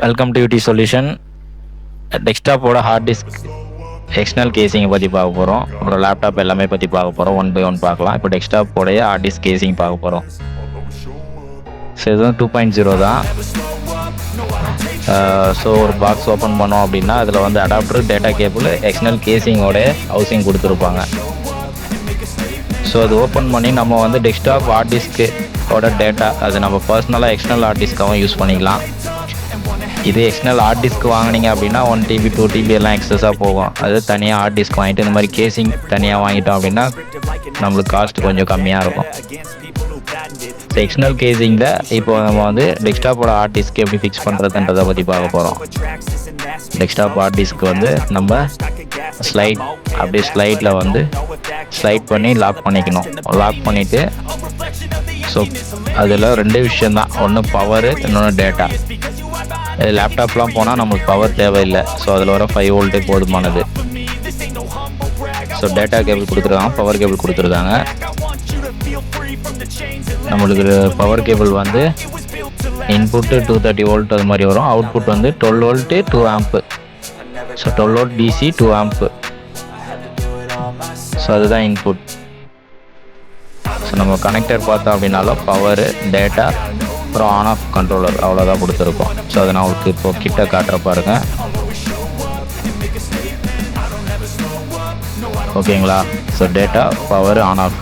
Welcome to UD solution. டெஸ்க்டாப்போட hard disk external கேசிங்கை பற்றி பார்க்க போகிறோம். அப்புறம் லேப்டாப் எல்லாமே பற்றி பார்க்க போகிறோம். ஒன் பை ஒன் பார்க்கலாம். இப்போ டெஸ்க்டாப்போடைய ஹார்ட் டிஸ்க் கேசிங் பார்க்க போகிறோம். ஸோ இதுவும் 2.0 தான். ஸோ ஒரு பாக்ஸ் ஓப்பன் பண்ணோம் அப்படின்னா அதில் வந்து அடாப்டர், டேட்டா கேபிள், எக்ஸ்டர்னல் கேசிங்கோட ஹவுசிங் கொடுத்துருப்பாங்க. ஸோ அது ஓப்பன் பண்ணி நம்ம வந்து டெஸ்க்டாப் ஹார்ட் டிஸ்கோட டேட்டா அது நம்ம பர்சனலாக எக்ஸ்டர்னல் ஹார்ட் டிஸ்க்காகவும் யூஸ் பண்ணிக்கலாம். இது எக்ஸ்டர்னல் ஹார்ட் டிஸ்க் வாங்கினீங்க அப்படின்னா 1 TB 2 TB எல்லாம் எக்ஸஸாக போகும். அது தனியாக ஹார்ட் டிஸ்க் வாங்கிட்டு இந்த மாதிரி கேசிங் தனியாக வாங்கிட்டோம் அப்படின்னா நம்மளுக்கு காஸ்ட் கொஞ்சம் கம்மியாக இருக்கும். ஸோ எக்ஸ்டர்னல் கேசிங்கில் இப்போ நம்ம வந்து டெஸ்க்டாப்போட ஹார்ட் டிஸ்க் எப்படி ஃபிக்ஸ் பண்ணுறதுன்றதை பற்றி பார்க்க போகிறோம். டெஸ்க்டாப் ஹார்ட் டிஸ்க் வந்து நம்ம அப்படியே ஸ்லைடில் வந்து ஸ்லைட் பண்ணி லாக் பண்ணிக்கணும். லாக் பண்ணிவிட்டு ஸோ அதில் 2 விஷயந்தான், ஒன்று பவரு, இன்னொன்று டேட்டா. இது லேப்டாப்லாம் போனால் நம்மளுக்கு பவர் தேவையில்லை. ஸோ அதில் வர 5 வோல்ட்டே போதுமானது. ஸோ டேட்டா கேபிள் கொடுத்துருக்காங்க, பவர் கேபிள் கொடுத்துருக்காங்க. நம்மளுக்கு பவர் கேபிள் வந்து இன்புட்டு 230 வோல்ட் அது மாதிரி வரும். அவுட்புட் வந்து 12 volt 2 amp. So 12 volt DC 2 amp. So அதுதான் இன்புட். ஸோ நம்ம கனெக்டர் பார்த்தோம் அப்படின்னாலும் பவரு, டேட்டா, அப்புறம் ஆன் ஆஃப் கண்ட்ரோலர் அவ்வளோதான் கொடுத்துருக்கோம். ஸோ அதை நான் உங்களுக்கு இப்போ கிட்ட காட்டுற பாருங்க. ஓகேங்களா? So data, power, on off.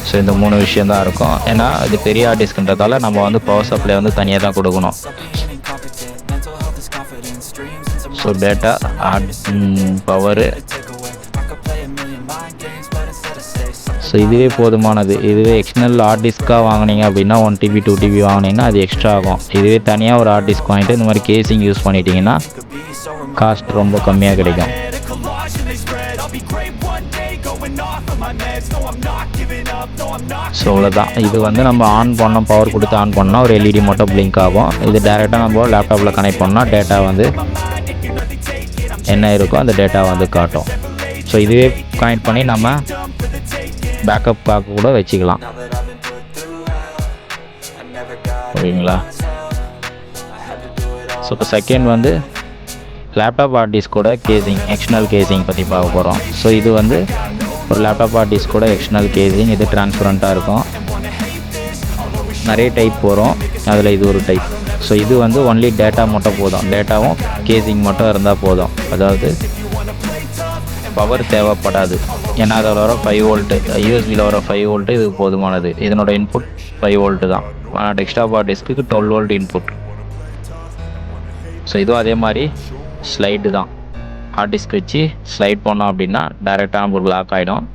So இந்த 3 விஷயந்தான் இருக்கும். ஏன்னா இது பெரிய ஹார்ட் டிஸ்க்ன்றதால நம்ம வந்து பவர் சப்ளை வந்து தனியாக தான் கொடுக்கணும். ஸோ டேட்டா, பவரு, ஸோ இதுவே போதுமானது. இதுவே எக்ஸ்டர்னல் ஹார்ட் டிஸ்க்காக வாங்கினீங்க அப்படின்னா 1 TB 2 TB வாங்கினீங்கன்னா அது எக்ஸ்ட்ரா ஆகும். இதுவே தனியாக ஒரு ஹார்ட் டிஸ்க் வாங்கிட்டு இந்த மாதிரி கேசிங் யூஸ் பண்ணிட்டீங்கன்னா காஸ்ட் ரொம்ப கம்மியாக கிடைக்கும். ஸோ அவ்வளோதான். இது வந்து நம்ம ஆன் பண்ணோம், பவர் கொடுத்து ஆன் பண்ணால் ஒரு LED மட்டும் பிளிங்க் ஆகும். இது டேரெக்டாக நம்ம லேப்டாப்பில் கனெக்ட் பண்ணால் டேட்டா வந்து என்ன இருக்கோ அந்த டேட்டா வந்து காட்டும். ஸோ இதுவே கனெக்ட் பண்ணி நம்ம பேக்கப் காக்க கூட வச்சுக்கலாம். ஓகேங்களா? ஸோ இப்போ செகண்ட் வந்து லேப்டாப் ஹார்ட் டிஸ்கோட கேசிங், எக்ஸ்டர்னல் கேசிங் பற்றி பார்க்க போகிறோம். ஸோ இது வந்து ஒரு லேப்டாப் ஹார்ட் டிஸ்கோட எக்ஸ்டர்னல் கேசிங். இது டிரான்ஸ்பரண்ட்டாக இருக்கும். நிறைய டைப் வரும், அதில் இது ஒரு டைப். ஸோ இது வந்து ஒன்லி டேட்டா மட்டும் போதும். டேட்டாவும் கேசிங் மட்டும் இருந்தால் போதும். அதாவது பவர் தேவைப்படாது. ஏன்னா அதில் வர 5 வோல்ட்டு, யூஎஸ்பியில் வர 5 வோல்ட்டு இது போதுமானது. இதனோட இன்புட் 5 வோல்ட்டு தான். ஆனால் டெஸ்க்டாப் ஹார்ட் டிஸ்க்கு 12 வோல்ட் இன்புட். ஸோ இதுவும் அதே மாதிரி ஸ்லைடு தான். ஹார்ட் டிஸ்க் வச்சு ஸ்லைட் பண்ணோம் அப்படின்னா டைரெக்டாக நம்மளுக்கு லாக் ஆகிடும்.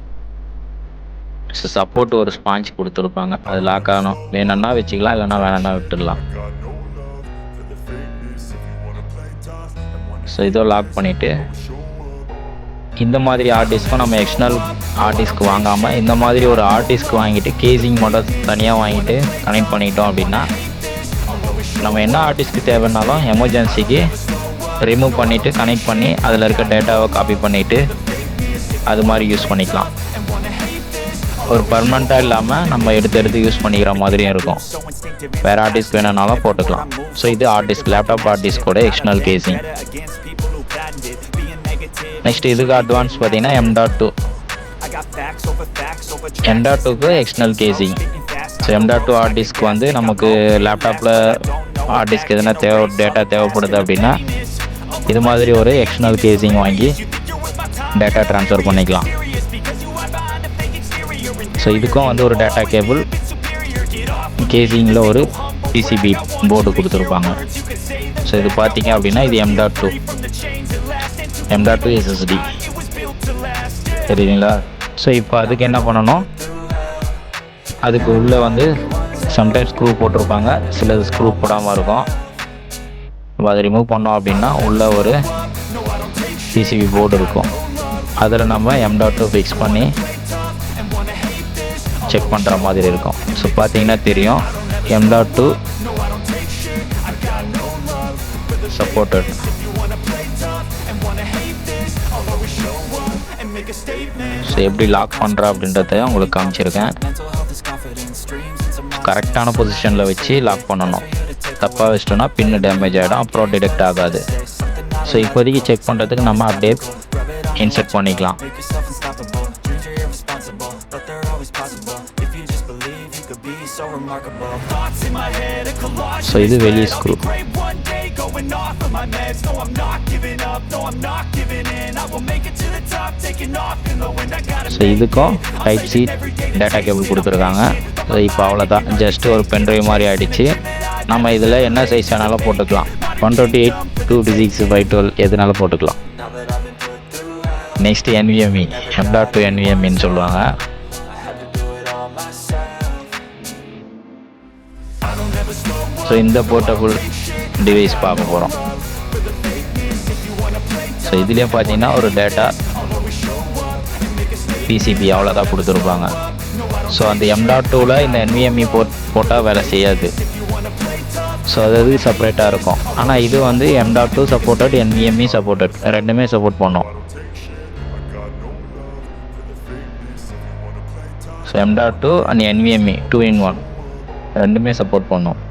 ஸோ சப்போர்ட் ஒரு ஸ்பாஞ்ச் கொடுத்துருப்பாங்க, அது லாக் ஆகணும். வேணும்னா வச்சுக்கலாம், இல்லைன்னா வேணும்னா விட்டுடலாம். ஸோ இதோ லாக் பண்ணிவிட்டு இந்த மாதிரி ஹார்ட் டிஸ்க்கும் நம்ம எக்ஸ்டர்னல் ஹார்ட் டிஸ்க் வாங்காமல் இந்த மாதிரி ஒரு ஹார்ட் டிஸ்க் வாங்கிட்டு கேசிங் மட்டும் தனியாக வாங்கிட்டு கனெக்ட் பண்ணிட்டோம் அப்படின்னா நம்ம என்ன ஹார்ட் டிஸ்க் தேவைன்னாலும் எமர்ஜென்சிக்கு ரிமூவ் பண்ணிவிட்டு கனெக்ட் பண்ணி அதில் இருக்க டேட்டாவை காப்பி பண்ணிவிட்டு அது மாதிரி யூஸ் பண்ணிக்கலாம். ஒரு பர்மனெண்ட்டாக இல்லாமல் நம்ம எடுத்து யூஸ் பண்ணிக்கிற மாதிரியும் இருக்கும். வேறு ஹார்ட் டிஸ்க் வேணும்னாலும் போட்டுக்கலாம். ஸோ இது ஹார்ட் டிஸ்க், லேப்டாப் ஹார்ட் டிஸ்கோட எக்ஸ்டர்னல் கேசிங். நெக்ஸ்ட் இதுக்கு அட்வான்ஸ் பார்த்தீங்கன்னா M.2. M.2க்கு external casing. So M.2 hard disk வந்து நமக்கு லேப்டாப்பில் ஹார்ட் டிஸ்க் எதுனா டேட்டா தேவைப்படுது அப்படின்னா இது மாதிரி ஒரு எக்ஸ்டர்னல் கேசிங் வாங்கி டேட்டா ட்ரான்ஸ்ஃபர் பண்ணிக்கலாம். ஸோ இதுக்கும் வந்து ஒரு டேட்டா கேபிள், கேசிங்கில் ஒரு PCB போர்டு கொடுத்துருப்பாங்க. ஸோ இது பார்த்தீங்க அப்படின்னா இது M.2 SSD சரிங்களா? ஸோ இப்போ அதுக்கு என்ன பண்ணணும், அதுக்கு உள்ளே வந்து சம்டைம்ஸ் ஸ்க்ரூ போட்டிருப்பாங்க, சிலது ஸ்க்ரூ போடாமல் இருக்கும். இப்போ அதை ரிமூவ் பண்ணோம் அப்படின்னா உள்ளே ஒரு PCB போர்டு இருக்கும். அதில் நம்ம M.2 ஃபிக்ஸ் பண்ணி செக் பண்ணுற மாதிரி இருக்கும். ஸோ பார்த்தீங்கன்னா தெரியும் M.2 சப்போர்ட்டட். ஸோ எப்படி லாக் பண்ணுறா அப்படின்றத உங்களுக்கு காமிச்சிருக்கேன். கரெக்டான பொசிஷனில் வச்சு லாக் பண்ணணும். தப்பாக வச்சிட்டோன்னா பின்னு டேமேஜ் ஆகிடும், அப்புறம் டிடெக்ட் ஆகாது. ஸோ இப்போதைக்கு செக் பண்ணுறதுக்கு நம்ம அப்படியே இன்செர்ட் பண்ணிக்கலாம். ஸோ இது வெளியே ஸ்க்ரூ. ஸோ இதுக்கும் டைப் சி டேட்டா கேபிள் கொடுத்துருக்காங்க. ஸோ இப்போ அவ்வளோதான், ஜஸ்ட் ஒரு பென்ட்ரைவ் மாதிரி ஆகிடுச்சு. நம்ம இதில் என்ன சைஸ் வேணாலும் போட்டுக்கலாம், 128, 256, 512 எதுனாலும் போட்டுக்கலாம். நெக்ஸ்ட் NVMe, M.2 NVMeன்னு சொல்லுவாங்க. ஸோ இந்த போர்ட்டபுள் டிவைஸ் பார்க்க போகிறோம். ஸோ இதுலேயே பார்த்தீங்கன்னா ஒரு டேட்டா பிசிபி அவ்வளோதான் கொடுத்துருப்பாங்க. ஸோ அந்த M.2ல் இந்த NVMe போட்டால் வேலை செய்யாது. ஸோ அது செப்பரேட்டாக இருக்கும். ஆனால் இது வந்து M.2 சப்போர்ட்டட், NVMe சப்போர்ட்டட், ரெண்டுமே சப்போர்ட் பண்ணோம். So M.2 and NVMe 2-in-1 ரெண்டுமே சப்போர்ட் பண்ணோம்.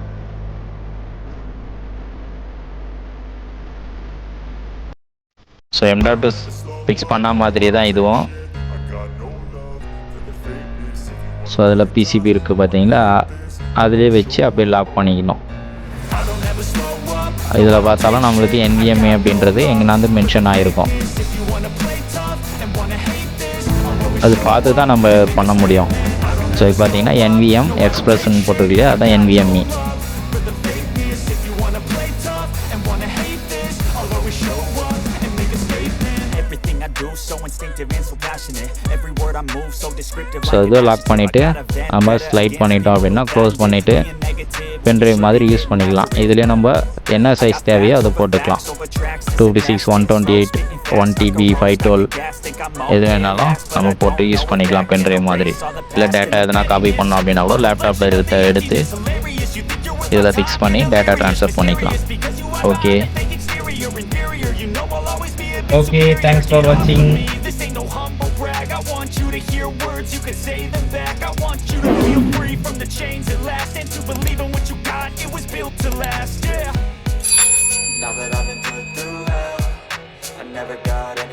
ஸோ M.2 ஃபிக்ஸ் பண்ண மாதிரி தான் இதுவும். ஸோ அதில் பிசிபி இருக்குது பார்த்தீங்களா, அதிலே வச்சு அப்படியே லாக் பண்ணிக்கணும். இதில் பார்த்தாலும் நம்மளுக்கு NVMe அப்படின்றது எங்கேனாந்து மென்ஷன் ஆகிருக்கும். அது பார்த்து தான் நம்ம பண்ண முடியும். ஸோ இப்போ பார்த்தீங்கன்னா NVM எக்ஸ்பிரஸ்ன்னு போட்டிருக்கலையா, அதான் NVMe. ஸோ இதை லாக் பண்ணிவிட்டு நம்ம ஸ்லைட் பண்ணிட்டோம் அப்படின்னா க்ளோஸ் பண்ணிவிட்டு பென்ட்ரைவ் மாதிரி யூஸ் பண்ணிக்கலாம். இதுலேயே நம்ம என்ன சைஸ் தேவையோ அதை போட்டுக்கலாம். 256, 128, 1TB, 512 எது வேணாலும் நம்ம போட்டு யூஸ் பண்ணிக்கலாம் பென்ட்ரைவ் மாதிரி. இல்லை டேட்டா எதனா காப்பி பண்ணோம் அப்படின்னா கூட லேப்டாப்பில் எடுத்து இதில் ஃபிக்ஸ் பண்ணி டேட்டா ட்ரான்ஸ்ஃபர் பண்ணிக்கலாம். ஓகே, தேங்க்ஸ் ஃபார் வாட்சிங். I want you to hear words, you can say them back. I want you to feel free from the chains at last, and to believe in what you got, it was built to last, yeah. Now that I've been put through hell, I never got any